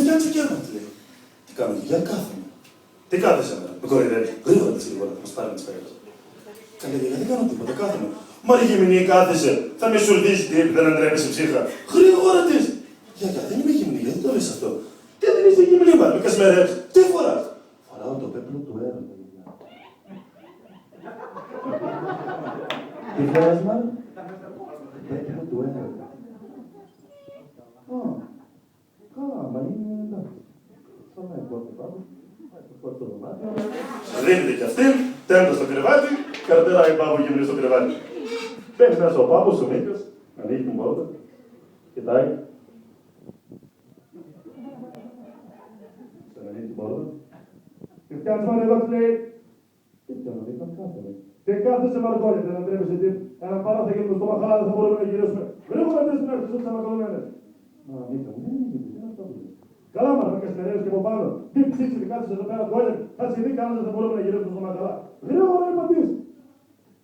κάτσε κι άλλο, του λέει. Τι κάνω, για κάθομαι. Τι κάθεσαι εμένα, με κοροϊδεύεις. Γρήγορα τη γρήγορα, θα μας πάρει με τις πέρας. Καλέ, δεν κάνω τίποτα, κάθομαι. Μα ρε γυμνή, κάθεσαι. Θα με σουρδίσει, τι, δεν αντρέπεσαι ψύχα. Γρήγορα της. Για κάτι, δεν είμαι γυμνή, γιατί το λες αυτό. Τι δεν είσαι γυμνή, μα, με κασμερές. Τι φοράς. Φοράω το πέπλο του έρωτα. Τι φοράς, μα. Πέπλο του έρωτα. Καλά, μα είναι εντάξει. Σταμάει πρώτα πάνω. Δίνεται κι αυτήν, τέντα στο κρεβάτι, καρτεράει πάπου γυμνή στο κρεβάτι. Μπαίνει μέσα ο πάπος, ο Μίκας, ανοίγει την πόρτα, κοιτάει. Στον ανοίγει την πόρτα. Τι φτιάχνεις μόνο εδώ, του λέει. Τι φτιάχνω, δεν ήταν κάθομαι. Και κάθεσαι μαρκόλια, δεν αντρέπεσαι τι. Ένα πάρα θα γίνουμε στο μαχάλα, δεν θα μπορούμε να γυρίσουμε. Γρήγορα δεν στην αρχή, σαν μακολωμένες. Μα Μίκα μου, δεν είναι αυτό που λέει. Καλά, μα με καστερέως και από πάνω. Τι ψήξει, τι κάθεσαι εδώ πέρα, κόλλια. Θα συμβεί κανένας, δεν μπορούμε να γυρίσουμε στο μαχάλα. Γρήγορα είπα-της.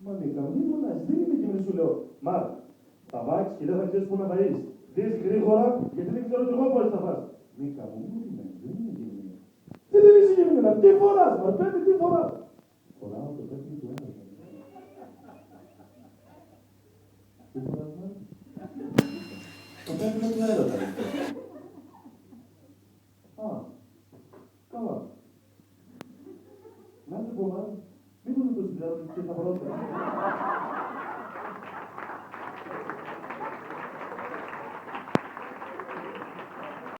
Μα Μίκα μου, μην φωνάζεις, δεν είναι γυμνή σου λέω. Μα, θα βάξεις και δεν θα ξέρεις πού να βαΐσεις. Δεις γρήγορα, γιατί δεν ξέρω κι εγώ πώς θα φας. Μίκα μου, δεν είναι γυμνή. Τι δεν είσαι γυμνή, τι φοράς, μα πέφτει τι φοράς. Φοράω το πέφτει του έρωτα. Τι φοράς, μα. Το πέπλο του έρωτα, λέει. Καλά. Να σου πω, μα, μήπως δεν το συντρέφω και θα πρώτα.